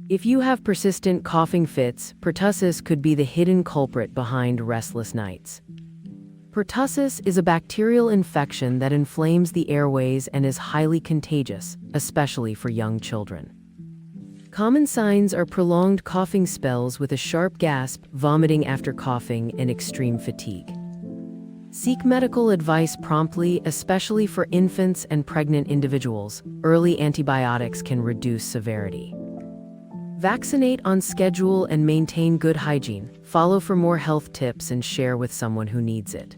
If you have persistent coughing fits, pertussis could be the hidden culprit behind restless nights. Pertussis is a bacterial infection that inflames the airways and is highly contagious, especially for young children. Common signs are prolonged coughing spells with a sharp gasp, vomiting after coughing, and extreme fatigue. Seek medical advice promptly, especially for infants and pregnant individuals. Early antibiotics can reduce severity. Vaccinate on schedule and maintain good hygiene. Follow for more health tips and share with someone who needs it.